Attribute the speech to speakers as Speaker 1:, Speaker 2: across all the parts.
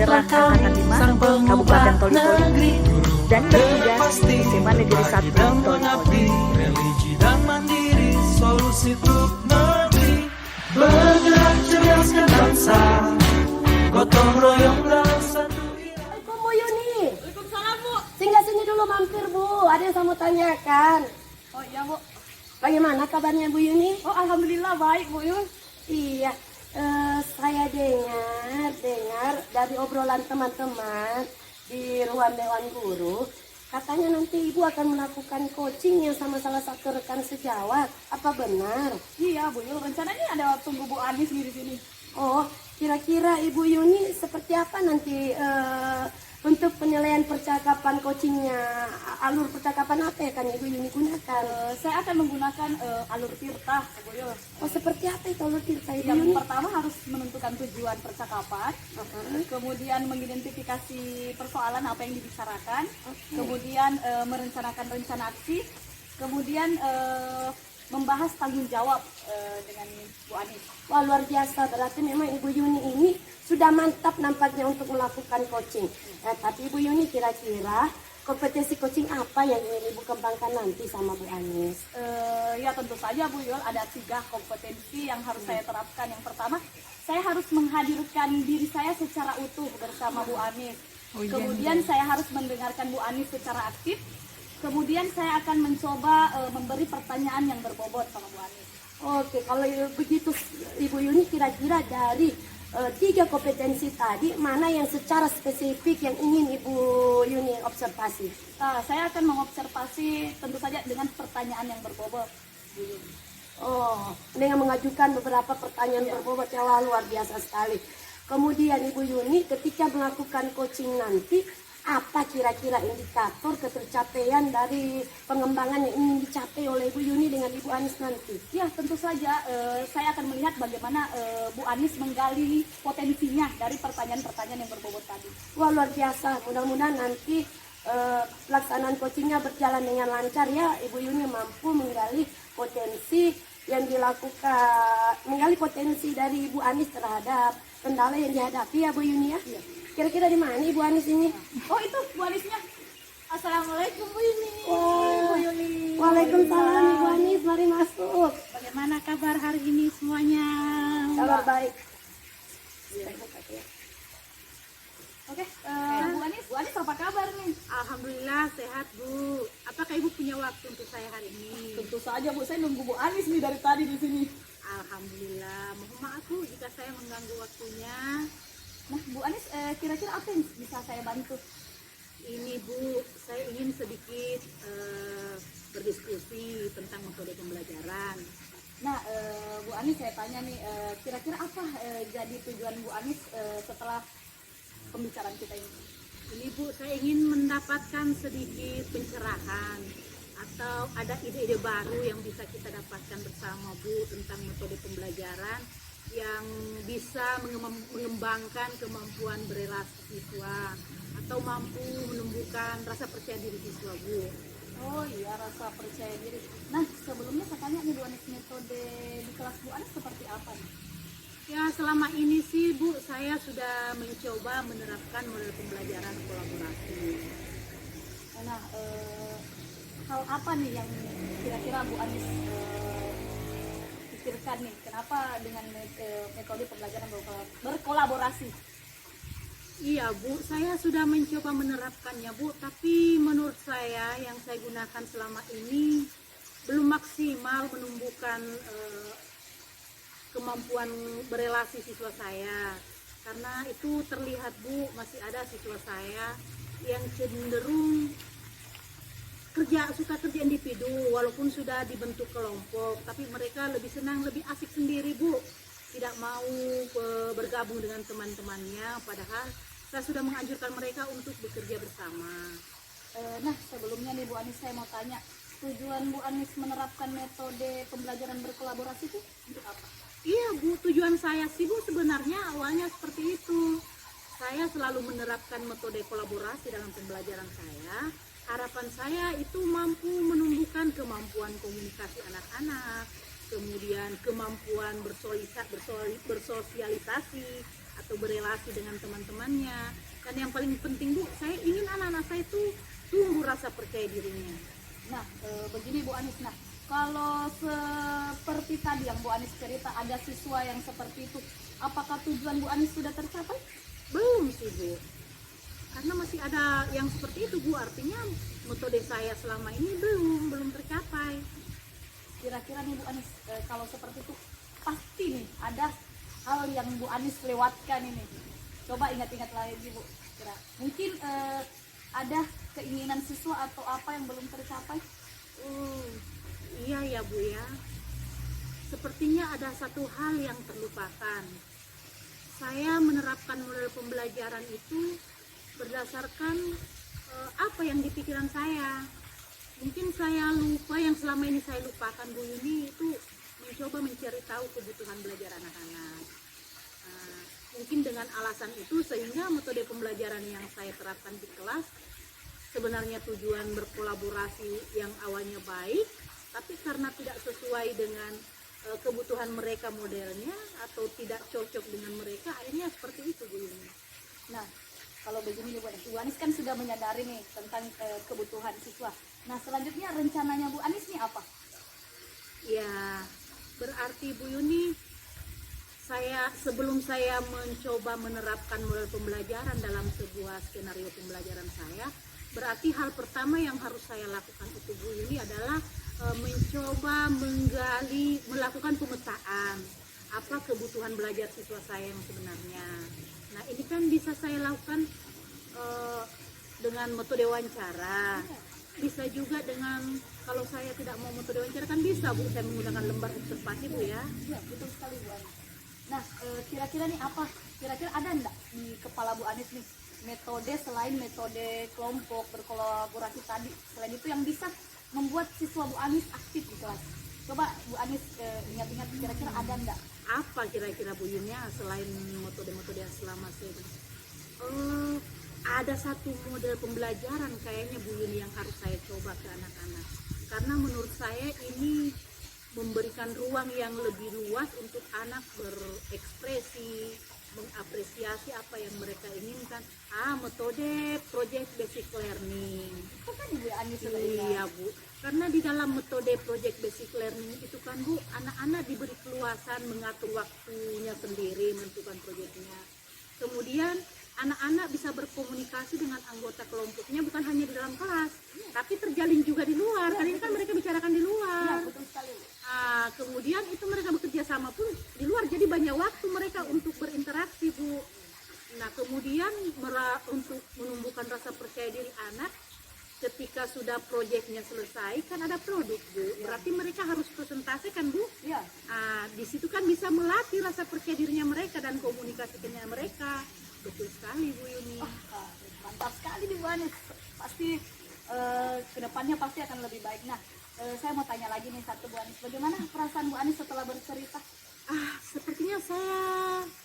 Speaker 1: daerah Angkatan 5, Kabupaten Toli-Toli, dan bertugas di SMA Negeri 1 Toli-Toli.
Speaker 2: Religi dan mandiri, solusi untuk negeri. Bergerak cerdaskan bangsa, gotong royong dalam satu irama.
Speaker 3: Assalamualaikum Bu Yuni.
Speaker 4: Waalaikumsalam Bu.
Speaker 3: Singgah sini dulu mampir Bu. Ada yang saya mau tanyakan.
Speaker 4: Oh iya Bu.
Speaker 3: Bagaimana kabarnya Bu Yuni?
Speaker 4: Oh alhamdulillah baik Bu Yun.
Speaker 3: Iya. Saya dengar dari obrolan teman-teman di ruang dewan guru, katanya nanti Ibu akan melakukan coaching yang sama salah satu rekan sejawat. Apa benar?
Speaker 4: Iya Bu Yun. Rencananya ada tunggu Bu Anis nih di sini.
Speaker 3: Oh, kira-kira Ibu Yuni seperti apa nanti untuk penilaian percakapan coachingnya? Alur percakapan apa ya kan Ibu Yuni gunakan?
Speaker 4: Saya akan menggunakan alur tirta Bu Yun.
Speaker 3: Oh, seperti apa itu alur tirta Ibu
Speaker 4: Yang
Speaker 3: Yuni?
Speaker 4: pertama harus menentukan tujuan percakapan, kemudian mengidentifikasi persoalan apa yang dibicarakan, kemudian merencanakan rencana aksi, kemudian membahas tanggung jawab dengan Bu Anis.
Speaker 3: Wah, luar biasa, berarti memang Ibu Yuni ini sudah mantap nampaknya untuk melakukan coaching. Tapi Ibu Yuni kira-kira kompetensi coaching apa yang ingin Ibu kembangkan nanti sama Bu Anis?
Speaker 4: Ya tentu saja Bu Yul, ada 3 kompetensi yang harus saya terapkan. Yang pertama, saya harus menghadirkan diri saya secara utuh bersama Bu Anis. Kemudian saya harus mendengarkan Bu Anis secara aktif. Kemudian saya akan mencoba memberi pertanyaan yang berbobot sama Bu Anis.
Speaker 3: Oke, kalau begitu Ibu Yuni kira-kira dari 3 kompetensi tadi, mana yang secara spesifik yang ingin Ibu Yuni observasi?
Speaker 4: Nah, saya akan mengobservasi tentu saja dengan pertanyaan yang berbobot, Bu Yuni.
Speaker 3: Oh, dengan mengajukan beberapa pertanyaan berbobot yang luar biasa sekali. Kemudian Ibu Yuni ketika melakukan coaching nanti, apa kira-kira indikator ketercapaian dari pengembangan yang ingin dicapai oleh Ibu Yuni dengan Ibu Anis nanti?
Speaker 4: Ya tentu saja saya akan melihat bagaimana Bu Anis menggali potensinya dari pertanyaan-pertanyaan yang berbobot tadi.
Speaker 3: Wah, luar biasa, mudah-mudahan nanti pelaksanaan coachingnya berjalan dengan lancar ya. Ibu Yuni mampu menggali potensi yang dilakukan, menggali potensi dari Ibu Anis terhadap kendala yang dihadapi ya Bu Yuni ya. Kira-kira di mana Ibu Anis ini?
Speaker 4: Oh itu Bu Anisnya. Assalamualaikum Bu Yuni.
Speaker 3: Wah.
Speaker 4: Bu Yuni.
Speaker 3: Waalaikumsalam Ibu Anis, mari masuk.
Speaker 4: Bagaimana kabar hari ini semuanya?
Speaker 3: Kabar baik.
Speaker 4: Oke, Bu Anis apa kabar nih?
Speaker 5: Alhamdulillah sehat Bu. Apakah Ibu punya waktu untuk saya hari ini?
Speaker 4: Tentu saja Bu, saya nunggu Bu Anis nih dari tadi di sini.
Speaker 5: Alhamdulillah. Mohon maaf Bu jika saya mengganggu waktunya.
Speaker 4: Nah Bu Anis, kira-kira apa yang bisa saya bantu?
Speaker 5: Ini Bu, saya ingin sedikit berdiskusi tentang metode pembelajaran.
Speaker 4: Nah Bu Anis saya tanya nih, kira-kira apa jadi tujuan Bu Anis setelah pembicaraan kita ini?
Speaker 5: Ini Bu, saya ingin mendapatkan sedikit pencerahan atau ada ide-ide baru yang bisa kita dapatkan bersama Bu tentang metode pembelajaran yang bisa mengembangkan kemampuan berelasi siswa atau mampu menumbuhkan rasa percaya diri siswa Bu.
Speaker 4: Oh iya, rasa percaya diri. Nah sebelumnya saya tanya nih Bu Anis, metode di kelas Bu Anis seperti apa nih?
Speaker 5: Ya selama ini sih Bu, saya sudah mencoba menerapkan model pembelajaran kolaborasi.
Speaker 4: Nah hal apa nih yang kira-kira Bu Anis pikirkan nih, kenapa dengan metode pembelajaran berkolaborasi?
Speaker 5: Iya Bu, saya sudah mencoba menerapkannya Bu, tapi menurut saya yang saya gunakan selama ini belum maksimal menumbuhkan kemampuan berelasi siswa saya. Karena itu terlihat Bu, masih ada siswa saya yang cenderung suka kerja individu walaupun sudah dibentuk kelompok, tapi mereka lebih senang, lebih asik sendiri Bu, tidak mau bergabung dengan teman-temannya, padahal saya sudah menganjurkan mereka untuk bekerja bersama.
Speaker 4: Nah sebelumnya nih Bu Anis, saya mau tanya, tujuan Bu Anis menerapkan metode pembelajaran berkolaborasi itu untuk apa?
Speaker 5: Iya Bu, tujuan saya sih Bu sebenarnya awalnya seperti itu. Saya selalu menerapkan metode kolaborasi dalam pembelajaran saya. Harapan saya itu mampu menumbuhkan kemampuan komunikasi anak-anak, kemudian kemampuan bersosialisasi, atau berelasi dengan teman-temannya. Dan yang paling penting Bu, saya ingin anak-anak saya itu tumbuh rasa percaya dirinya.
Speaker 4: Nah, begini Bu Anis. Nah, kalau seperti tadi yang Bu Anis cerita ada siswa yang seperti itu, apakah tujuan Bu Anis sudah tercapai?
Speaker 5: Belum sih Bu, karena masih ada yang seperti itu Bu, artinya metode saya selama ini belum tercapai.
Speaker 4: Kira-kira nih Bu Anis, kalau seperti itu pasti nih ada hal yang Bu Anis lewatkan ini. Coba ingat-ingat lagi Bu. Mungkin ada keinginan siswa atau apa yang belum tercapai?
Speaker 5: Iya ya Bu ya. Sepertinya ada satu hal yang terlupakan. Saya menerapkan model pembelajaran itu berdasarkan apa yang di pikiran saya. Mungkin saya lupa, yang selama ini saya lupakan Bu Yuni itu mencoba mencari tahu kebutuhan belajar anak-anak. Mungkin dengan alasan itu sehingga metode pembelajaran yang saya terapkan di kelas sebenarnya tujuan berkolaborasi yang awalnya baik, tapi karena tidak sesuai dengan kebutuhan mereka modelnya atau tidak cocok dengan mereka, akhirnya seperti itu Bu Yuni.
Speaker 4: Nah, kalau begini Bu Anis kan sudah menyadari nih tentang kebutuhan siswa. Nah, selanjutnya rencananya Bu Anis nih apa?
Speaker 5: Ya, berarti Bu Yuni, sebelum saya mencoba menerapkan model pembelajaran dalam sebuah skenario pembelajaran saya, berarti hal pertama yang harus saya lakukan itu Bu Yuni adalah mencoba melakukan pemetaan apa kebutuhan belajar siswa saya yang sebenarnya. Nah, ini kan bisa saya lakukan dengan metode wawancara. Bisa juga dengan, kalau saya tidak mau metode wawancara kan bisa Bu, saya menggunakan lembar observasi Bu ya.
Speaker 4: Iya, betul sekali Bu Anis. Nah, kira-kira nih apa? Kira-kira ada enggak di kepala Bu Anis nih metode selain metode kelompok berkolaborasi tadi? Selain itu yang bisa membuat siswa Bu Anis aktif di kelas. Coba Bu Anis ingat-ingat kira-kira ada enggak?
Speaker 5: Apa kira-kira Bu Yuni selain metode-metode yang selama saya ada satu model pembelajaran kayaknya Bu Yuni yang harus saya coba ke anak-anak, karena menurut saya ini memberikan ruang yang lebih luas untuk anak berekspresi, mengapresiasi apa yang mereka inginkan. Metode project basic learning.
Speaker 4: Itu kan Bu Anis sudah
Speaker 5: Iya Bu, karena di dalam metode project basic learning itu kan Bu, anak-anak diberi keluasan mengatur waktunya sendiri menentukan proyeknya. Kemudian anak-anak bisa berkomunikasi dengan anggota kelompoknya bukan hanya di dalam kelas, tapi terjalin juga di luar. Karena ini kan mereka bicarakan di luar.
Speaker 4: Ya, betul sekali.
Speaker 5: Kemudian itu mereka bekerja sama pun di luar, jadi banyak waktu mereka untuk berinteraksi Bu. Nah, kemudian untuk menumbuhkan rasa percaya diri anak, ketika sudah proyeknya selesai kan ada produk Bu, berarti mereka harus presentasi kan Bu.
Speaker 4: Iya.
Speaker 5: Di situ kan bisa melatih rasa percaya dirinya mereka dan komunikasinya mereka. Betul sekali Bu Yuni.
Speaker 4: Mantap sekali nih Bu Anis. Pasti kedepannya pasti akan lebih baik. Nah, saya mau tanya lagi nih satu Bu Anis. Bagaimana perasaan Bu Anis setelah bercerita?
Speaker 5: Sepertinya saya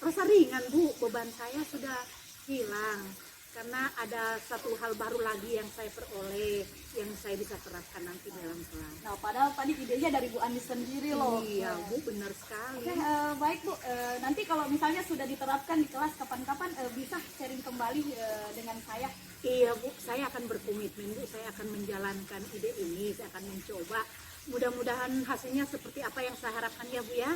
Speaker 5: rasa ringan Bu, beban saya sudah hilang. Karena ada satu hal baru lagi yang saya peroleh, yang saya bisa terapkan nanti dalam kelas.
Speaker 4: Nah, padahal tadi idenya dari Bu Anis sendiri loh.
Speaker 5: Iya Bu, benar sekali.
Speaker 4: Oke, baik Bu. Nanti kalau misalnya sudah diterapkan di kelas kapan-kapan bisa sharing kembali dengan saya.
Speaker 5: Iya Bu, saya akan berkomitmen Bu, saya akan menjalankan ide ini, saya akan mencoba. Mudah-mudahan hasilnya seperti apa yang saya harapkan ya Bu ya.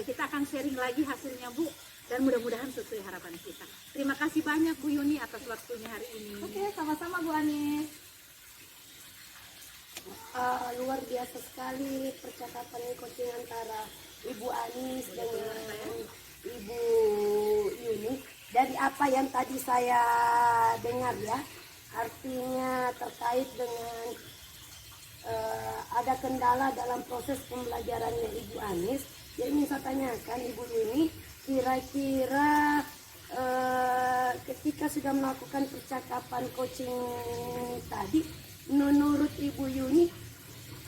Speaker 5: Kita akan sharing lagi hasilnya Bu, dan mudah-mudahan sesuai harapan kita. Terima kasih banyak Bu Yuni atas waktunya hari ini.
Speaker 4: Oke, sama-sama Bu Anis.
Speaker 3: Luar biasa sekali percakapan coaching antara Ibu Anis dengan Ibu Yuni. Dari apa yang tadi saya dengar ya, artinya terkait dengan ada kendala dalam proses pembelajarannya Ibu Anis. Jadi ingin saya tanyakan Ibu Yuni, kira-kira ketika sudah melakukan percakapan coaching tadi, menurut Ibu Yuni,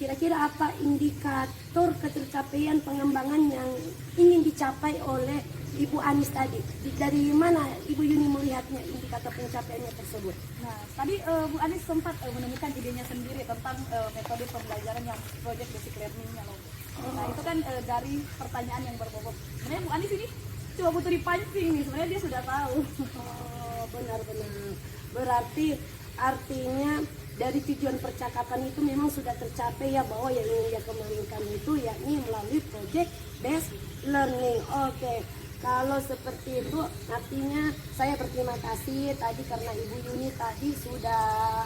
Speaker 3: kira-kira apa indikator ketercapaian pengembangan yang ingin dicapai oleh Ibu Anis tadi? Dari mana Ibu Yuni melihatnya indikator pencapaiannya tersebut?
Speaker 4: Nah, tadi Bu Anis sempat menemukan idenya sendiri tentang metode pembelajaran yang project basic learning-nya loh. Nah, itu kan dari pertanyaan yang berbobot. Sebenarnya Bu Anis ini cuma butuh dipancing nih, sebenarnya dia sudah tahu.
Speaker 3: Oh, benar-benar. Berarti artinya dari tujuan percakapan itu memang sudah tercapai ya, bahwa yang ingin dia kembangkan itu yakni melalui project based learning. Oke. Kalau seperti itu artinya saya berterima kasih tadi karena Ibu Yuni tadi sudah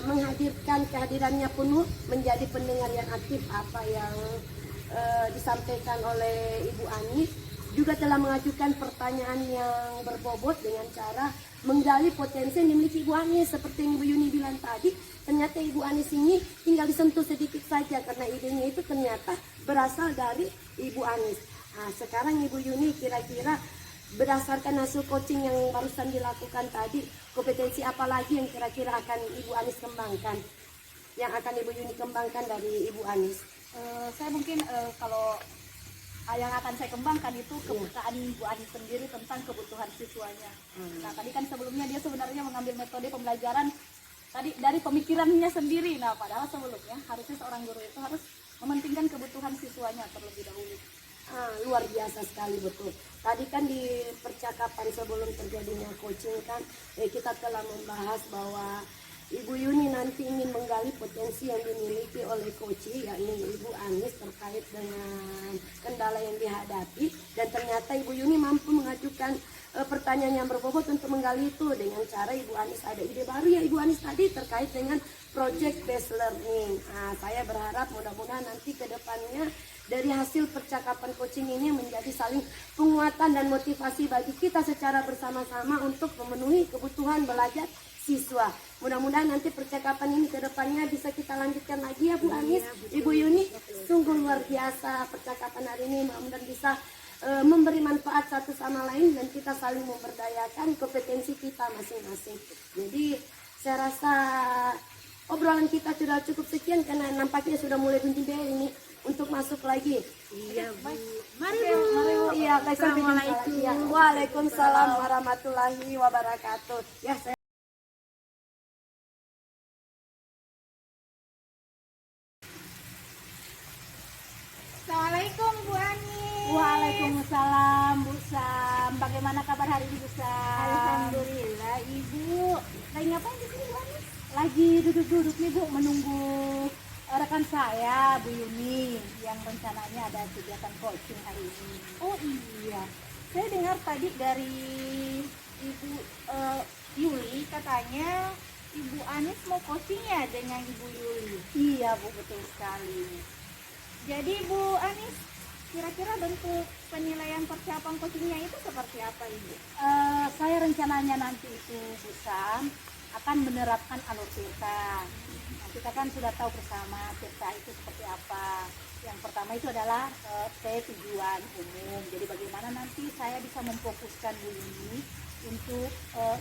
Speaker 3: menghadirkan kehadirannya penuh menjadi pendengar yang aktif apa yang disampaikan oleh Ibu Anis, juga telah mengajukan pertanyaan yang berbobot dengan cara menggali potensi yang dimiliki Ibu Anis. Seperti yang Ibu Yuni bilang tadi, ternyata Ibu Anis ini tinggal disentuh sedikit saja karena idenya itu ternyata berasal dari Ibu Anis. Nah, sekarang Ibu Yuni kira-kira berdasarkan hasil coaching yang barusan dilakukan tadi, kompetensi apa lagi yang kira-kira akan Ibu Anis kembangkan? Yang akan Ibu Yuni kembangkan dari Ibu Anis?
Speaker 4: Saya mungkin kalau yang akan saya kembangkan itu kepekaan Bu Anis sendiri tentang kebutuhan siswanya. Nah, tadi kan sebelumnya dia sebenarnya mengambil metode pembelajaran tadi dari pemikirannya sendiri. Nah, padahal sebelumnya harusnya seorang guru itu harus mementingkan kebutuhan siswanya terlebih dahulu.
Speaker 3: Luar biasa sekali, betul. Tadi kan di percakapan sebelum terjadinya coaching kan kita telah membahas bahwa Ibu Yuni nanti ingin menggali potensi yang dimiliki oleh coaching yakni Ibu Anis terkait dengan kendala yang dihadapi, dan ternyata Ibu Yuni mampu mengajukan pertanyaan yang berbobot untuk menggali itu dengan cara Ibu Anis ada ide baru ya Ibu Anis tadi terkait dengan project based learning. Saya berharap mudah-mudahan nanti ke depannya dari hasil percakapan coaching ini menjadi saling penguatan dan motivasi bagi kita secara bersama-sama untuk memenuhi kebutuhan belajar siswa. Mudah-mudahan nanti percakapan ini ke depannya bisa kita lanjutkan lagi ya Bu Anis, Ibu Yuni. Sungguh luar biasa percakapan hari ini, mudah-mudahan bisa memberi manfaat satu sama lain dan kita saling memberdayakan kompetensi kita masing-masing. Jadi saya rasa obrolan kita sudah cukup sekian karena nampaknya sudah mulai bunyi bel ini untuk masuk lagi.
Speaker 5: Iya Bu.
Speaker 3: Mari Bu. Iya, Assalamualaikum. Waalaikumsalam warahmatullahi wabarakatuh. Ya, saya
Speaker 5: Assalamualaikum Bu Ani.
Speaker 4: Waalaikumsalam Bu Sam. Bagaimana kabar hari ini Bu Sam?
Speaker 5: Alhamdulillah Ibu.
Speaker 4: Lagi ngapain di sini Bu Anis? Lagi duduk-duduk nih Bu, menunggu rekan saya Bu Yuni yang rencananya ada kegiatan coaching hari ini.
Speaker 5: Oh iya, saya dengar tadi dari Ibu Yuli katanya Ibu Anis mau coaching ya dengan Ibu Yuli.
Speaker 4: Iya Bu, betul sekali.
Speaker 5: Jadi Bu Anis, kira-kira bentuk penilaian persiapan coachingnya itu seperti apa Ibu?
Speaker 4: Saya rencananya nanti itu Bu Sam akan menerapkan alur Tirta. Nah, kita kan sudah tahu bersama Tirta itu seperti apa. Yang pertama itu adalah tujuan umum. Jadi bagaimana nanti saya bisa memfokuskan Bu Yuni untuk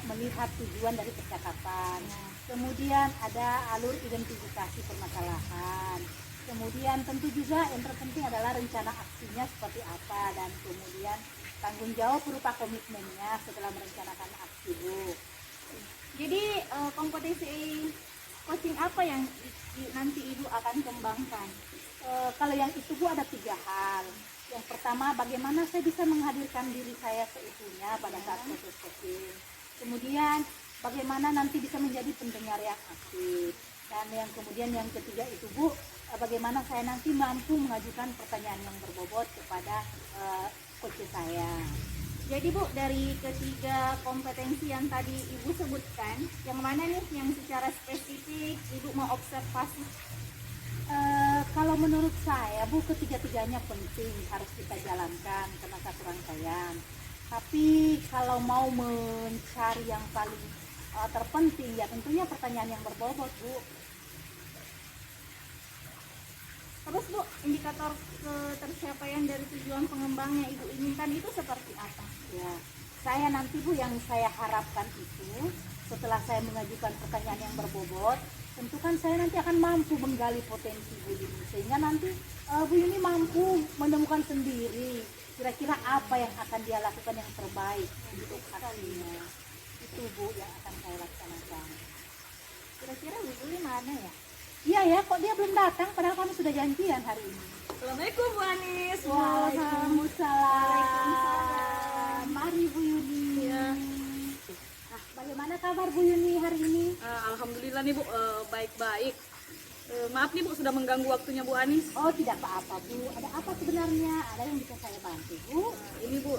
Speaker 4: melihat tujuan dari percakapan. Kemudian ada alur identifikasi permasalahan. Kemudian tentu juga yang terpenting adalah rencana aksinya seperti apa, dan kemudian tanggung jawab berupa komitmennya setelah merencanakan aksi Bu.
Speaker 5: Jadi kompetensi coaching apa yang nanti Ibu akan kembangkan?
Speaker 4: Kalau yang itu Bu ada 3 hal. Yang pertama, bagaimana saya bisa menghadirkan diri saya seutuhnya pada saat proses coaching. Kemudian bagaimana nanti bisa menjadi pendengar yang aktif. Dan yang kemudian yang ketiga itu Bu, bagaimana saya nanti mampu mengajukan pertanyaan yang berbobot kepada coach saya.
Speaker 5: Jadi Bu, dari ketiga kompetensi yang tadi Ibu sebutkan, yang mana nih yang secara spesifik Ibu mau observasi?
Speaker 4: Kalau menurut saya Bu, ketiga-tiganya penting harus kita jalankan karena satu rangkaian. Tapi kalau mau mencari yang paling terpenting ya tentunya pertanyaan yang berbobot Bu.
Speaker 5: Terus Bu, indikator ketercapaian dari tujuan pengembangnya Ibu inginkan itu seperti apa?
Speaker 4: Ya, saya nanti Bu, yang saya harapkan itu setelah saya mengajukan pertanyaan yang berbobot, tentu kan saya nanti akan mampu menggali potensi Bu Yuni, sehingga nanti Bu Yuni mampu menemukan sendiri kira-kira apa yang akan dia lakukan yang terbaik untuk aksinya. Itu Bu yang akan saya laksanakan.
Speaker 5: Kira-kira Bu Yuli mana ya?
Speaker 4: Iya ya, kok dia belum datang padahal kami sudah janjian hari ini.
Speaker 5: Assalamualaikum Bu Anis.
Speaker 4: Waalaikumsalam.
Speaker 5: mari Bu Yuni.
Speaker 4: Iya.
Speaker 5: Nah, bagaimana kabar Bu Yuni hari ini?
Speaker 4: Alhamdulillah nih Bu, baik-baik. Maaf nih Bu, sudah mengganggu waktunya Bu Anis.
Speaker 5: Oh, tidak apa-apa Bu. Ada apa sebenarnya? Ada yang bisa saya bantu Bu?
Speaker 4: Ini Bu,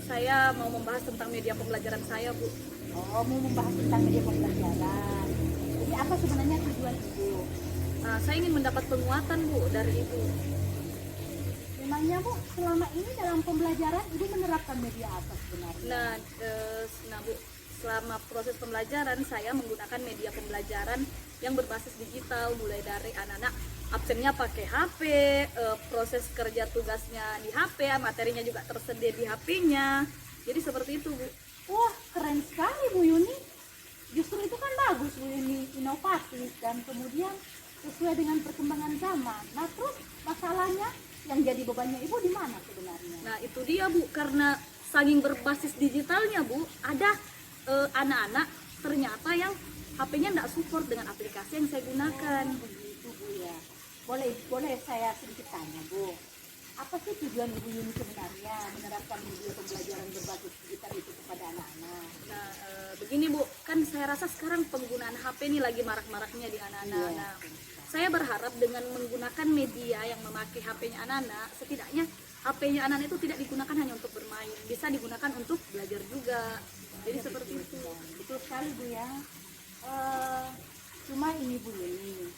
Speaker 4: saya mau membahas tentang media pembelajaran saya Bu.
Speaker 5: Oh, mau membahas tentang media pembelajaran. Jadi apa sebenarnya tujuan Ibu?
Speaker 4: Saya ingin mendapat penguatan Bu dari Ibu.
Speaker 5: Memangnya Bu, selama ini dalam pembelajaran Ibu menerapkan media apa sebenarnya?
Speaker 4: Nah Bu, selama proses pembelajaran saya menggunakan media pembelajaran yang berbasis digital, mulai dari anak-anak absennya pakai HP, proses kerja tugasnya di HP, materinya juga tersedia di HP-nya. Jadi seperti itu Bu.
Speaker 5: Wah, keren sekali Bu Yuni. Justru itu kan bagus Bu Yuni, inovatif dan kemudian sesuai dengan perkembangan zaman. Nah, terus masalahnya yang jadi bebannya Ibu di mana sebenarnya?
Speaker 4: Nah itu dia Bu, karena saking berbasis digitalnya Bu, ada anak-anak ternyata yang HP-nya tidak support dengan aplikasi yang saya gunakan.
Speaker 5: Begitu Bu ya. Boleh saya sedikit tanya Bu. Apa sih tujuan Ibu Yuni sebenarnya menerapkan media pembelajaran berbasis digital itu kepada anak-anak?
Speaker 4: Nah begini Bu, kan saya rasa sekarang penggunaan HP ini lagi marak-maraknya di anak-anak.
Speaker 5: Iya.
Speaker 4: Nah, saya berharap dengan menggunakan media yang memakai HP-nya anak-anak, setidaknya HP-nya anak-anak itu tidak digunakan hanya untuk bermain, bisa digunakan untuk belajar juga. Jadi seperti itu.
Speaker 5: Betul sekali Bu ya. Cuma ini Bu Yuni,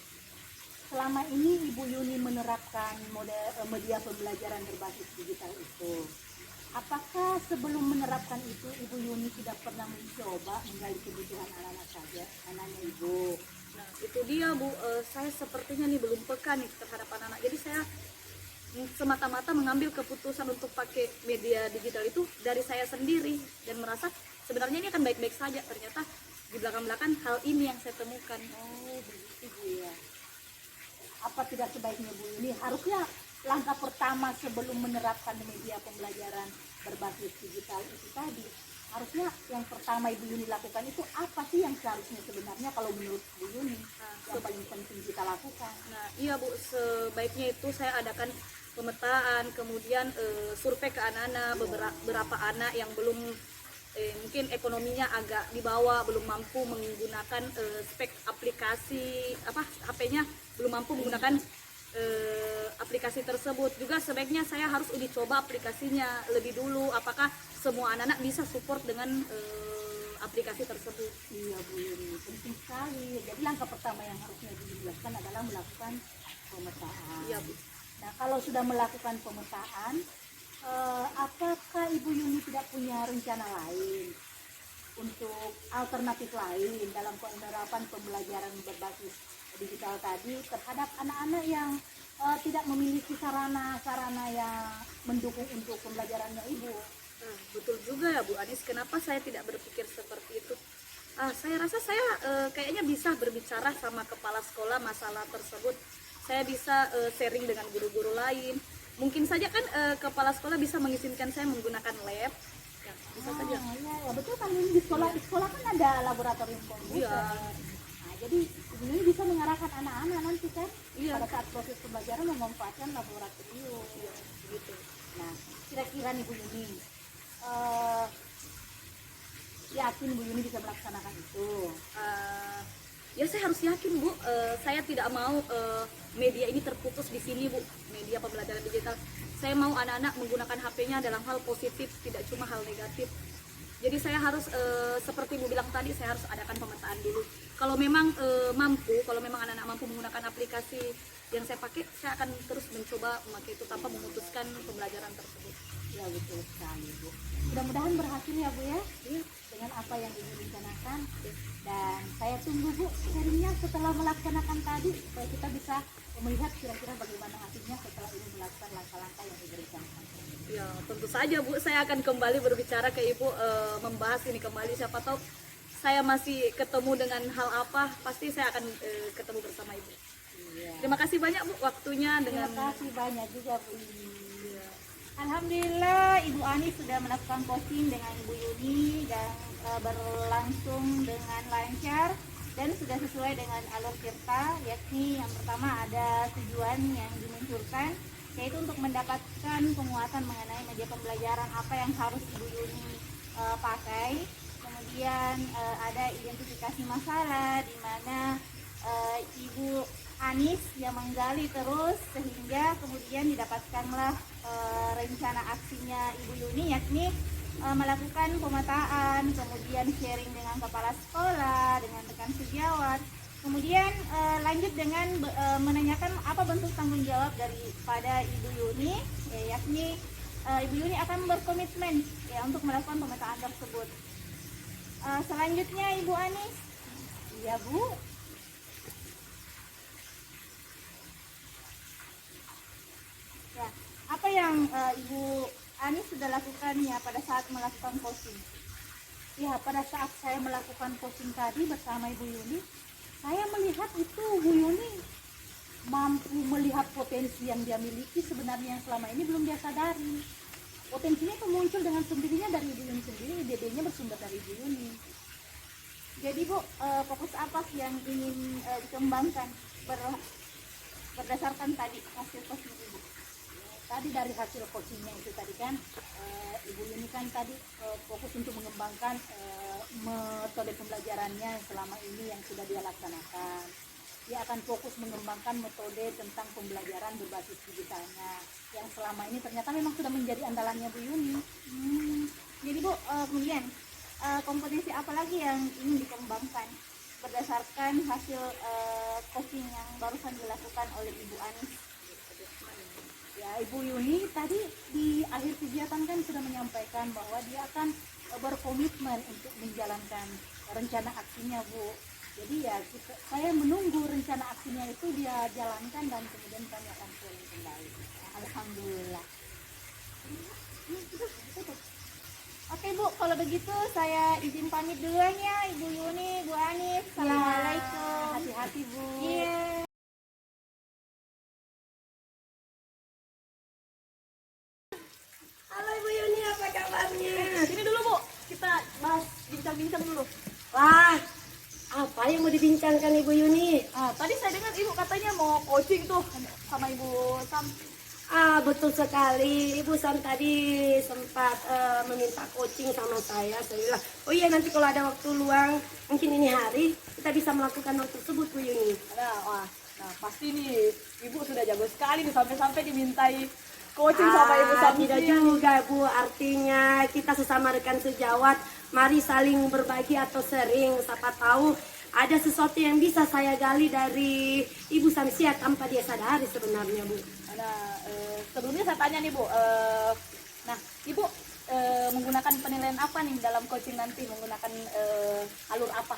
Speaker 5: selama ini Ibu Yuni menerapkan media pembelajaran berbasis digital itu, apakah sebelum menerapkan itu Ibu Yuni sudah pernah mencoba menggali kebutuhan anak-anak saja, anaknya Ibu?
Speaker 4: Nah itu dia Bu, saya sepertinya nih belum peka nih terhadap anak-anak. Jadi saya semata-mata mengambil keputusan untuk pakai media digital itu dari saya sendiri dan merasa sebenarnya ini akan baik-baik saja. Ternyata di belakang-belakang hal ini yang saya temukan.
Speaker 5: Oh begitu Bu ya. Apa tidak sebaiknya Bu Yuni, harusnya langkah pertama sebelum menerapkan media pembelajaran berbasis digital itu tadi, harusnya yang pertama Ibu Yuni lakukan itu apa sih yang seharusnya sebenarnya kalau menurut Bu Yuni yang paling penting kita lakukan?
Speaker 4: Nah iya Bu, sebaiknya itu saya adakan pemetaan, kemudian survei ke anak-anak, beberapa anak yang belum mungkin ekonominya agak di bawah, belum mampu menggunakan spek aplikasi HP-nya belum mampu menggunakan aplikasi tersebut. Juga sebaiknya saya harus uji coba aplikasinya lebih dulu, apakah semua anak-anak bisa support dengan aplikasi tersebut.
Speaker 5: Iya Bu Yuni, penting sekali. Jadi langkah pertama yang harusnya dilakukan adalah melakukan pemetaan.
Speaker 4: Iya Bu.
Speaker 5: Nah kalau sudah melakukan pemetaan, apakah Ibu Yuni tidak punya rencana lain untuk alternatif lain dalam penerapan pembelajaran berbasis digital tadi terhadap anak-anak yang tidak memiliki sarana-sarana yang mendukung untuk pembelajarannya Ibu?
Speaker 4: Betul juga ya Bu Anis, kenapa saya tidak berpikir seperti itu? Saya rasa saya kayaknya bisa berbicara sama kepala sekolah masalah tersebut. Saya bisa sharing dengan guru-guru lain. Mungkin saja kan kepala sekolah bisa mengizinkan saya menggunakan lab. Ya, bisa saja.
Speaker 5: Ya betul kan, di sekolah kan ada laboratorium komputer.
Speaker 4: Iya.
Speaker 5: Nah, jadi Ibu Yuni bisa mengarahkan anak-anak nanti kan pada saat proses pembelajaran memanfaatkan laboratorium.
Speaker 4: Iya, gitu.
Speaker 5: Nah, kira-kira nih Bu Yuni, yakin Bu Yuni bisa melaksanakan itu?
Speaker 4: Ya saya harus yakin Bu, saya tidak mau media ini terputus di sini Bu, media pembelajaran digital. Saya mau anak-anak menggunakan HP-nya dalam hal positif, tidak cuma hal negatif. Jadi saya harus seperti Bu bilang tadi, saya harus adakan pemetaan dulu. Kalau memang kalau memang anak-anak mampu menggunakan aplikasi yang saya pakai, saya akan terus mencoba memakai itu tanpa memutuskan pembelajaran tersebut.
Speaker 5: Ya betul sekali Bu. Mudah-mudahan berhasil ya Bu ya, dengan apa yang Ibu rencanakan. Dan saya tunggu Bu sharingnya setelah melaksanakan tadi, supaya kita bisa melihat kira-kira bagaimana hasilnya setelah Ibu melakukan langkah-langkah yang Ibu rencanakan.
Speaker 4: Ya tentu saja Bu, saya akan kembali berbicara ke Ibu, membahas ini kembali. Siapa tahu saya masih ketemu dengan hal apa, pasti saya akan ketemu bersama Ibu.
Speaker 5: Iya.
Speaker 4: Terima kasih banyak Bu waktunya dengan.
Speaker 5: Terima kasih banyak juga Bu.
Speaker 6: Alhamdulillah Ibu Ani sudah melakukan coaching dengan Ibu Yuni dan berlangsung dengan lancar dan sudah sesuai dengan alur kita, yakni yang pertama ada tujuan yang dimunculkan, yaitu untuk mendapatkan penguatan mengenai media pembelajaran apa yang harus Ibu Yuni pakai. Kemudian ada identifikasi masalah di mana Ibu Anis yang menggali terus sehingga kemudian didapatkanlah rencana aksinya Ibu Yuni, yakni melakukan pemetaan, kemudian sharing dengan kepala sekolah, dengan rekan sejawat. Kemudian lanjut dengan menanyakan apa bentuk tanggung jawab daripada Ibu Yuni, ya, yakni Ibu Yuni akan berkomitmen ya untuk melakukan pemetaan tersebut. Selanjutnya Ibu Anis.
Speaker 5: Iya Bu.
Speaker 6: Ya, apa yang Ibu Anis sudah lakukan ya pada saat melakukan coaching?
Speaker 5: Ya, pada saat saya melakukan coaching tadi bersama Ibu Yuni, saya melihat itu Bu Yuni mampu melihat potensi yang dia miliki sebenarnya yang selama ini belum dia sadari. Potensinya itu muncul dengan sendirinya dari Ibu Yuni sendiri, ide-idenya bersumber dari Ibu Yuni.
Speaker 6: Jadi Bu, fokus apa yang ingin dikembangkan berdasarkan tadi hasil coaching Ibu?
Speaker 5: Tadi dari hasil coachingnya itu tadi kan Ibu Yuni kan tadi fokus untuk mengembangkan metode pembelajarannya selama ini yang sudah dia laksanakan. Dia akan fokus mengembangkan metode tentang pembelajaran berbasis digitalnya yang selama ini ternyata memang sudah menjadi andalannya Bu Yuni.
Speaker 6: Jadi Bu, kemudian kompetensi apa lagi yang ingin dikembangkan berdasarkan hasil coaching yang barusan dilakukan oleh Ibu Anis?
Speaker 5: Ya, Ibu Yuni tadi di akhir kegiatan kan sudah menyampaikan bahwa dia akan berkomitmen untuk menjalankan rencana aksinya Bu. Jadi ya saya menunggu rencana aksinya itu dia jalankan dan kemudian kami akan pulang kembali. Alhamdulillah.
Speaker 6: Oke Bu, kalau begitu saya izin pamit duluan ya Ibu Yuni, Bu Anis. Assalamualaikum.
Speaker 5: Hati-hati Bu.
Speaker 6: Iya.
Speaker 3: Halo Ibu Yuni, apa kabarnya?
Speaker 4: Sini dulu Bu, kita bahas bincang-bincang dulu.
Speaker 3: Wah, apa yang mau dibincangkan Ibu Yuni?
Speaker 4: Tadi saya dengar Ibu katanya mau coaching tuh sama Ibu Sam.
Speaker 3: Betul sekali. Ibu Sam tadi sempat meminta coaching sama saya. Saya bilang, oh iya nanti kalau ada waktu luang, mungkin ini hari, kita bisa melakukan hal tersebut Bu Yuni.
Speaker 4: Nah pasti nih Ibu sudah jago sekali nih sampai-sampai dimintai coaching sama Ibu Sam.
Speaker 3: Tidak juga Bu, artinya kita sesama rekan sejawat, mari saling berbagi atau sharing. Siapa tahu ada sesuatu yang bisa saya gali dari Ibu Samsia tanpa dia sadari sebenarnya Bu.
Speaker 4: Sebelumnya saya tanya nih Bu, nah Ibu menggunakan penilaian apa nih dalam coaching nanti, menggunakan alur apa?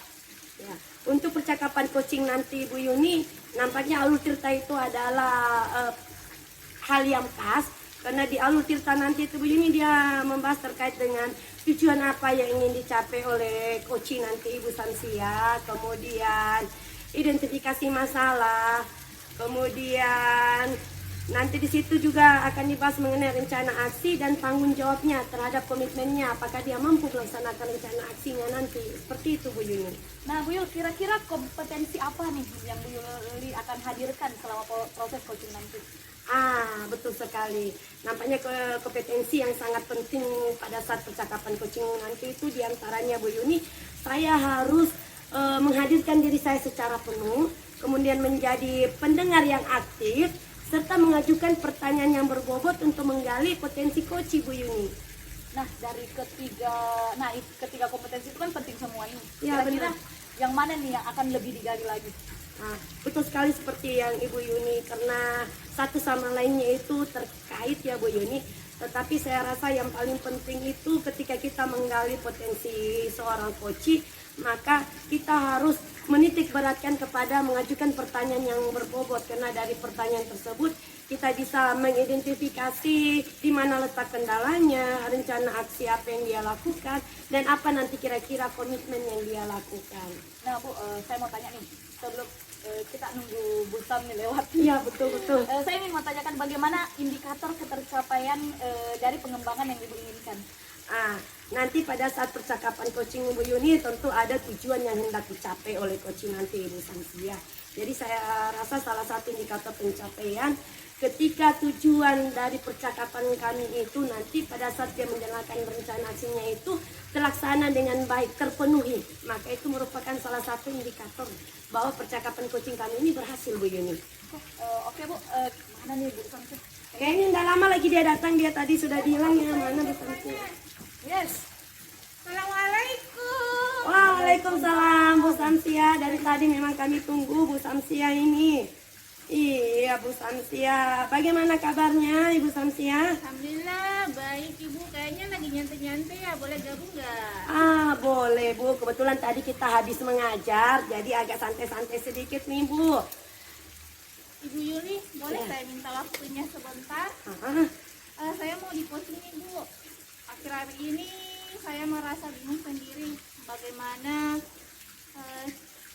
Speaker 3: Ya, untuk percakapan coaching nanti Bu Yuni, nampaknya alur tirta itu adalah hal yang pas, karena di alur tirta nanti itu Bu Yuni dia membahas terkait dengan tujuan apa yang ingin dicapai oleh coaching nanti Ibu Samsia, kemudian identifikasi masalah, kemudian nanti di situ juga akan dibahas mengenai rencana aksi dan tanggung jawabnya terhadap komitmennya, apakah dia mampu melaksanakan rencana aksinya nanti. Seperti itu Bu Yuni.
Speaker 4: Nah Bu Yul, kira-kira kompetensi apa nih yang Bu Yuli akan hadirkan selama proses coaching nanti?
Speaker 3: Betul sekali. Nampaknya kompetensi yang sangat penting pada saat percakapan coaching nanti itu diantaranya Bu Yuni, saya harus menghadirkan diri saya secara penuh, kemudian menjadi pendengar yang aktif, serta mengajukan pertanyaan yang berbobot untuk menggali potensi coach Bu Yuni.
Speaker 4: Nah dari ketiga kompetensi itu kan penting semua nih.
Speaker 3: Ya,
Speaker 4: Kira-kira
Speaker 3: benar.
Speaker 4: yang mana nih yang akan lebih digali lagi?
Speaker 3: Betul sekali seperti yang Ibu Yuni, karena satu sama lainnya itu terkait ya Bu Yuni. Tetapi saya rasa yang paling penting itu ketika kita menggali potensi seorang coach, maka kita harus menitik beratkan kepada mengajukan pertanyaan yang berbobot, karena dari pertanyaan tersebut kita bisa mengidentifikasi di mana letak kendalanya, rencana aksi apa yang dia lakukan, dan apa nanti kira-kira komitmen yang dia lakukan.
Speaker 4: Nah Bu, saya mau tanya nih sebelum kita nunggu Bu Sam nih lewat.
Speaker 3: Iya betul.
Speaker 4: Saya ingin mau tanyakan bagaimana indikator ketercapaian dari pengembangan yang Ibu inginkan.
Speaker 3: Nanti pada saat percakapan coaching Bu Yuni tentu ada tujuan yang hendak dicapai oleh coaching nanti Ibu Samsia. Jadi saya rasa salah satu indikator pencapaian ketika tujuan dari percakapan kami itu nanti pada saat dia menjalankan rencana aksinya itu terlaksana dengan baik, terpenuhi, maka itu merupakan salah satu indikator bahwa percakapan coaching kami ini berhasil, Bu Yuni.
Speaker 4: Oke Bu, mana nih Bu Samsi?
Speaker 3: Kayaknya tidak lama lagi dia datang, dia tadi sudah bilang ya, mana Bu Samsi.
Speaker 4: Yes.
Speaker 6: Assalamualaikum.
Speaker 3: Waalaikumsalam Bu Samsia, dari tadi memang kami tunggu Bu Samsia ini. Iya Bu Samsia, bagaimana kabarnya Ibu Samsia?
Speaker 6: Alhamdulillah baik Ibu, kayaknya lagi nyantai-nyantai ya, boleh gabung nggak?
Speaker 3: Boleh Bu, kebetulan tadi kita habis mengajar, jadi agak santai-santai sedikit nih Bu.
Speaker 6: Ibu Yuli, boleh saya minta waktunya sebentar? Saya mau di coaching nih Bu. Akhir-akhir ini saya merasa bingung sendiri bagaimana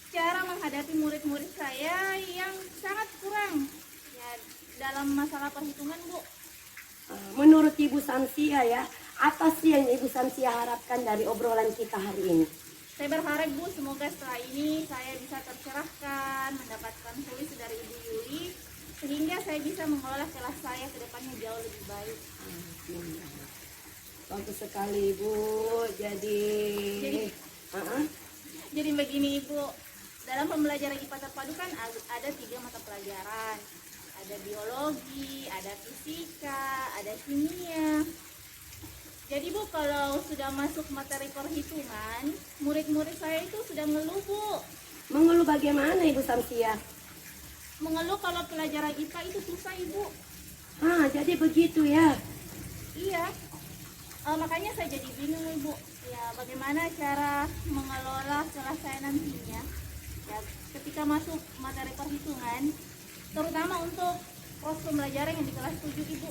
Speaker 6: cara menghadapi murid-murid saya yang sangat kurang ya dalam masalah perhitungan Bu.
Speaker 3: Menurut Ibu Samsia ya, apa sih yang Ibu Samsia harapkan dari obrolan kita hari ini?
Speaker 6: Saya berharap Bu, semoga setelah ini saya bisa tercerahkan, mendapatkan solusi dari Ibu Yuli, sehingga saya bisa mengelola kelas saya ke depannya jauh lebih baik.
Speaker 3: Bagus sekali Ibu. Jadi
Speaker 6: begini Ibu, dalam pembelajaran IPA terpadu kan ada 3 mata pelajaran. Ada biologi, ada fisika, ada kimia. Jadi Bu, kalau sudah masuk materi perhitungan, murid-murid saya itu sudah ngeluh Bu.
Speaker 3: mengeluh bagaimana Ibu Samsia?
Speaker 6: Mengeluh kalau pelajaran IPA itu susah Ibu.
Speaker 3: Jadi begitu ya.
Speaker 6: Iya. Makanya saya jadi bingung Ibu. Ya, bagaimana cara mengelola kelas saya nantinya? Ya, ketika masuk materi perhitungan, terutama untuk proses pembelajaran yang di kelas 7 Ibu.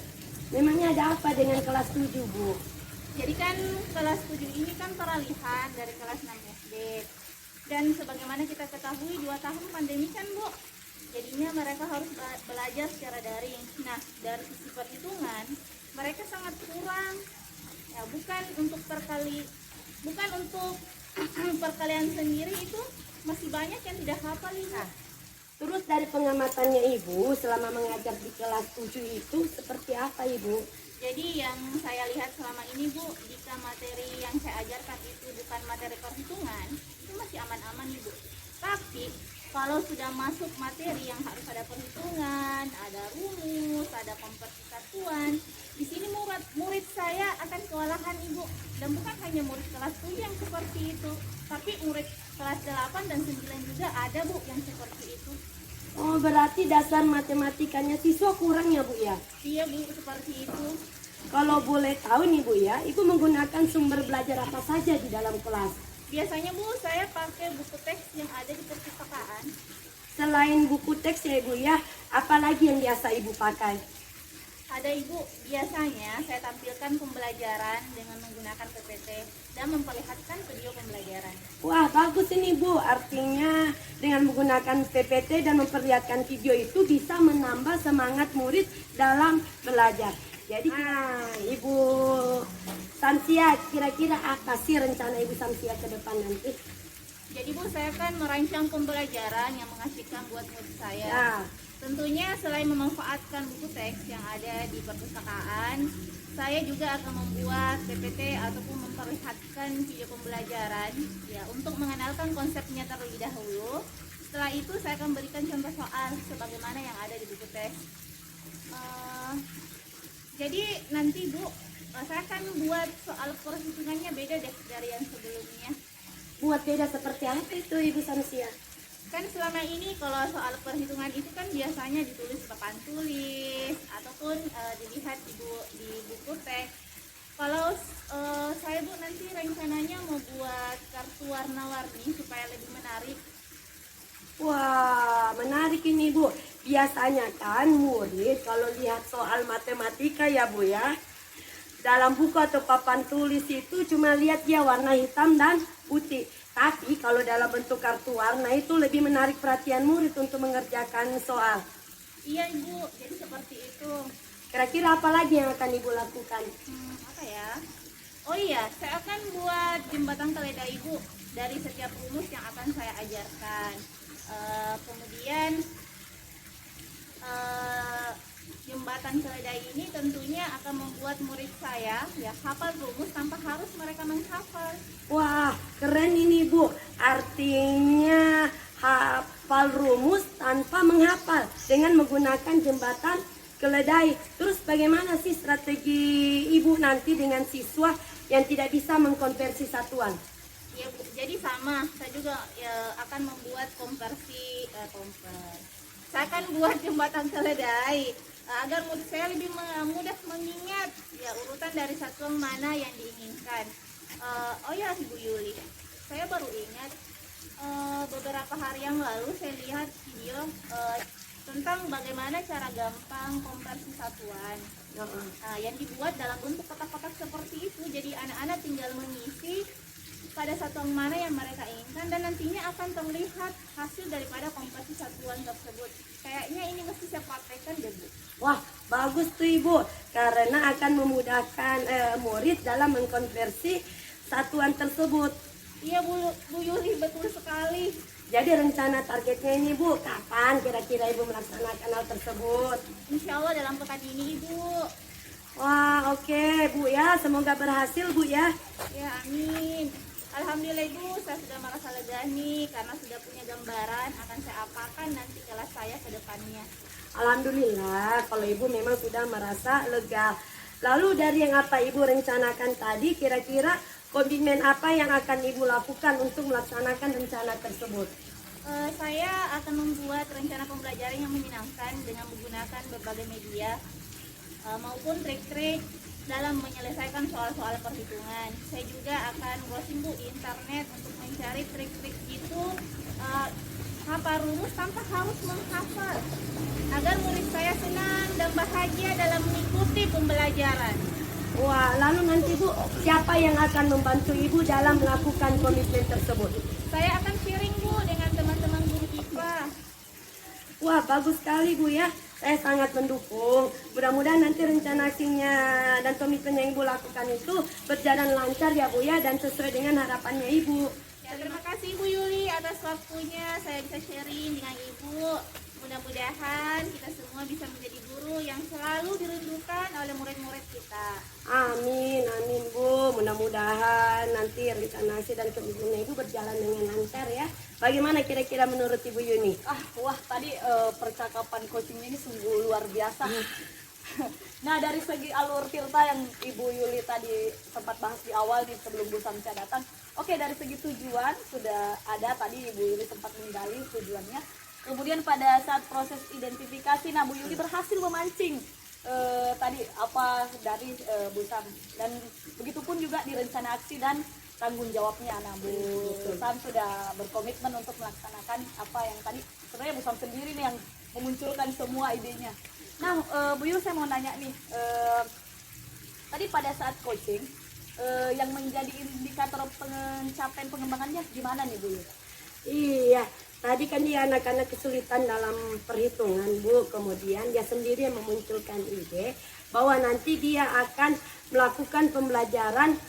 Speaker 3: Memangnya ada apa dengan kelas 7 Bu?
Speaker 6: Jadi kan kelas 7 ini kan peralihan dari kelas 6 SD. Dan sebagaimana kita ketahui 2 tahun pandemi kan Bu, jadinya mereka harus belajar secara daring. Nah, dari sisi perhitungan mereka sangat kurang. Ya, bukan untuk perkalian sendiri itu masih banyak yang tidak hafal Ibu.
Speaker 3: Terus dari pengamatannya Ibu selama mengajar di kelas 7 itu seperti apa Ibu?
Speaker 6: Jadi yang saya lihat selama ini Bu, jika materi yang saya ajarkan itu bukan materi perhitungan, itu masih aman-aman Ibu. Tapi kalau sudah masuk materi yang harus ada perhitungan, ada rumus, ada kompetensi satuan, di sini murid saya akan kewalahan Ibu. Dan bukan hanya murid kelas 7 yang seperti itu, tapi murid kelas 8 dan 9 juga ada Bu yang seperti itu.
Speaker 3: Oh, berarti dasar matematikanya siswa kurang ya Bu ya?
Speaker 6: Iya Bu, seperti itu.
Speaker 3: Kalau boleh tahu nih Bu ya, Ibu menggunakan sumber belajar apa saja di dalam kelas?
Speaker 6: Biasanya Bu, saya pakai buku teks yang ada di perpustakaan.
Speaker 3: Selain buku teks ya Ibu ya, apa lagi yang biasa Ibu pakai?
Speaker 6: Ada Ibu, biasanya saya tampilkan pembelajaran dengan menggunakan PPT dan memperlihatkan video pembelajaran.
Speaker 3: Wah, bagus ini Bu. Artinya dengan menggunakan PPT dan memperlihatkan video itu bisa menambah semangat murid dalam belajar. Jadi, Ibu Samsia, kira-kira apa sih rencana Ibu Samsia ke depan nanti?
Speaker 6: Jadi Bu, saya akan merancang pembelajaran yang mengasihkan buat murid saya. Tentunya selain memanfaatkan buku teks yang ada di perpustakaan, saya juga akan membuat PPT ataupun memperlihatkan video pembelajaran ya untuk mengenalkan konsepnya terlebih dahulu. Setelah itu saya akan berikan contoh soal sebagaimana yang ada di buku teks. Jadi nanti Bu, saya akan buat soal perhitungannya beda deh dari yang sebelumnya.
Speaker 3: Buat beda seperti apa itu Ibu Samsia?
Speaker 6: Kan selama ini kalau soal perhitungan itu kan biasanya ditulis papan tulis ataupun dilihat di buku teks. Kalau saya Bu nanti rencananya mau buat kartu warna-warni supaya lebih menarik.
Speaker 3: Wah, menarik ini Bu. Biasanya kan murid kalau lihat soal matematika ya Bu ya, dalam buku atau papan tulis itu cuma lihat dia warna hitam dan putih. Tapi kalau dalam bentuk kartu warna itu lebih menarik perhatian murid untuk mengerjakan soal.
Speaker 6: Iya Ibu, jadi seperti itu.
Speaker 3: Kira-kira apa lagi yang akan Ibu lakukan?
Speaker 6: Apa ya? Oh iya, saya akan buat jembatan keleda Ibu dari setiap rumus yang akan saya ajarkan. Kemudian jembatan keledai ini tentunya akan membuat murid saya ya hafal rumus tanpa harus mereka menghafal.
Speaker 3: Wah, keren ini Bu. Artinya hafal rumus tanpa menghafal dengan menggunakan jembatan keledai. Terus bagaimana sih strategi Ibu nanti dengan siswa yang tidak bisa mengkonversi satuan?
Speaker 6: Ya Bu, jadi sama, saya juga ya, akan membuat saya akan buat jembatan keledai agar murid saya lebih mudah mengingat ya urutan dari satuan mana yang diinginkan. Oh ya Ibu Yuli, saya baru ingat beberapa hari yang lalu saya lihat video tentang bagaimana cara gampang konversi satuan. Yang dibuat dalam bentuk kotak-kotak seperti itu, jadi anak-anak tinggal mengisi pada satuan mana yang mereka inginkan dan nantinya akan terlihat hasil daripada konversi satuan tersebut. Kayaknya ini mesti saya praktekkan deh Bu.
Speaker 3: Wah, bagus tuh Ibu, karena akan memudahkan murid dalam mengkonversi satuan tersebut.
Speaker 6: Iya Bu Yuli, betul sekali.
Speaker 3: Jadi rencana targetnya ini Bu, kapan kira-kira Ibu melaksanakan hal tersebut?
Speaker 6: Insya Allah dalam pekan ini Bu.
Speaker 3: Wah, oke Bu ya, semoga berhasil Bu ya.
Speaker 6: Ya amin. Alhamdulillah Ibu, saya sudah merasa lega nih karena sudah punya gambaran akan saya apakan nanti kelas saya ke depannya.
Speaker 3: Alhamdulillah, kalau Ibu memang sudah merasa lega. Lalu dari yang apa Ibu rencanakan tadi, kira-kira komitmen apa yang akan Ibu lakukan untuk melaksanakan rencana tersebut?
Speaker 6: Saya akan membuat rencana pembelajaran yang menyenangkan dengan menggunakan berbagai media maupun trik-trik dalam menyelesaikan soal-soal perhitungan. Saya juga akan browsing Bu di internet untuk mencari trik-trik itu hafal rumus tanpa harus menghafal agar murid saya senang dan bahagia dalam mengikuti pembelajaran.
Speaker 3: Wah, lalu nanti Bu, siapa yang akan membantu Ibu dalam melakukan komitmen tersebut?
Speaker 6: Saya akan sharing Bu dengan teman-teman guru IPA.
Speaker 3: Wah, bagus sekali Bu ya. Saya sangat mendukung. Mudah-mudahan nanti rencana aksinya dan komitmen yang Ibu lakukan itu berjalan lancar ya Bu ya, dan sesuai dengan harapannya Ibu.
Speaker 6: Ya, terima kasih Bu Yuli atas waktunya saya bisa sharing dengan Ibu. Mudah-mudahan kita semua bisa menjadi guru yang selalu dirindukan oleh murid-murid kita.
Speaker 3: Amin, amin Bu. Mudah-mudahan nanti rencana aksi dan komitmennya Ibu berjalan dengan lancar ya. Bagaimana kira-kira menurut Ibu Yuni?
Speaker 1: Wah tadi percakapan coachingnya ini sungguh luar biasa. Nah dari segi alur Tirta yang Ibu Yuli tadi sempat bahas di awal nih sebelum Bu Samsia datang. Oke, dari segi tujuan sudah ada tadi Ibu Yuli sempat menggali tujuannya. Kemudian pada saat proses identifikasi, nah Bu Yuli berhasil memancing tadi apa dari Bu Sam, dan begitupun juga di rencana aksi dan tanggung jawabnya. Nah Bu Sam sudah berkomitmen untuk melaksanakan apa yang tadi sebenarnya Bu Sam sendiri nih yang memunculkan semua idenya. Nah Bu Yuli saya mau nanya nih, tadi pada saat coaching yang menjadi indikator pencapaian pengembangannya gimana nih Bu Yuli?
Speaker 3: Iya, tadi kan dia anak-anak kesulitan dalam perhitungan Bu, kemudian dia sendiri yang memunculkan ide bahwa nanti dia akan melakukan pembelajaran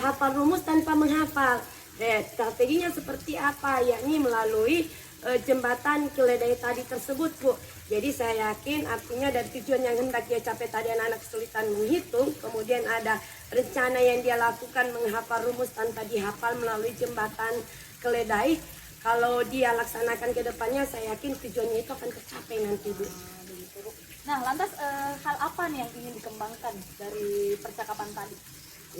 Speaker 3: hafal rumus tanpa menghafal. Strateginya seperti apa? Yakni melalui jembatan keledai tadi tersebut Bu. Jadi saya yakin artinya dari tujuan yang hendak dia capai tadi anak-anak kesulitan menghitung, kemudian ada rencana yang dia lakukan menghafal rumus tanpa dihafal melalui jembatan keledai. Kalau dia laksanakan ke depannya, saya yakin tujuannya itu akan tercapai nanti Bu.
Speaker 1: Nah lantas hal apa nih yang ingin dikembangkan dari percakapan tadi?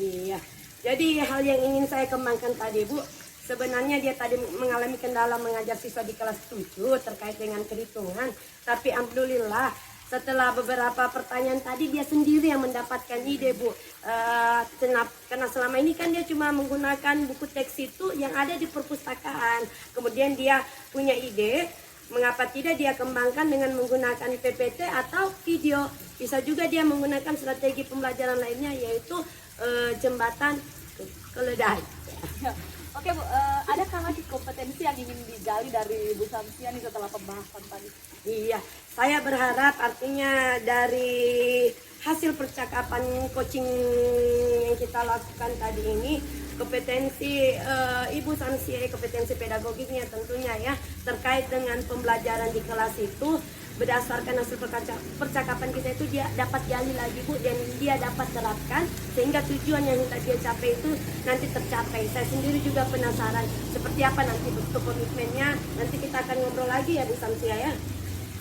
Speaker 3: Iya, jadi hal yang ingin saya kembangkan tadi Bu, sebenarnya dia tadi mengalami kendala mengajar siswa di kelas 7 terkait dengan perhitungan. Tapi alhamdulillah setelah beberapa pertanyaan tadi dia sendiri yang mendapatkan ide Bu. Karena selama ini kan dia cuma menggunakan buku teks itu yang ada di perpustakaan. Kemudian dia punya ide, mengapa tidak dia kembangkan dengan menggunakan PPT atau video. Bisa juga dia menggunakan strategi pembelajaran lainnya, yaitu jembatan keledai.
Speaker 1: Oke Bu, adakah lagi kompetensi yang ingin digali dari Bu Samsia nih setelah pembahasan tadi?
Speaker 3: Iya, saya berharap artinya dari hasil percakapan coaching yang kita lakukan tadi ini, kompetensi Ibu Samsia, kompetensi pedagogiknya tentunya ya, terkait dengan pembelajaran di kelas itu berdasarkan hasil percakapan kita itu dia dapat gali lagi Bu, dan dia dapat terapkan sehingga tujuan yang hendak dia capai itu nanti tercapai. Saya sendiri juga penasaran seperti apa nanti bentuk komitmennya. Nanti kita akan ngobrol lagi ya Bu Samsia ya.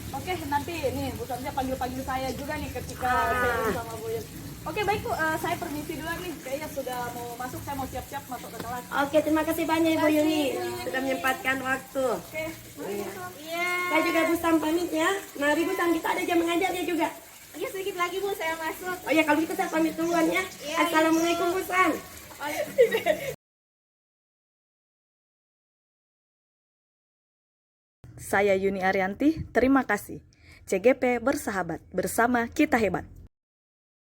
Speaker 1: Oke, nanti nih Bu Samsia panggil-panggil saya juga nih ketika saya sama Bu Yul. Oke, baik Bu, saya permisi dulu nih. Kayaknya sudah mau masuk, saya mau siap-siap masuk ke kelas.
Speaker 3: Oke, terima kasih banyak Ibu Yuni sudah menyempatkan waktu.
Speaker 1: Oke,
Speaker 6: Iya.
Speaker 3: Saya juga Bu Sam pamit ya. Mari Bu Sam, kita ada jam mengajarnya juga.
Speaker 6: Iya, sedikit lagi Bu, saya masuk.
Speaker 3: Oh ya, kalau gitu saya pamit duluan ya. Assalamualaikum Bu Sam.
Speaker 1: saya Yuni Arianti, terima kasih. CGP bersahabat, bersama kita hebat.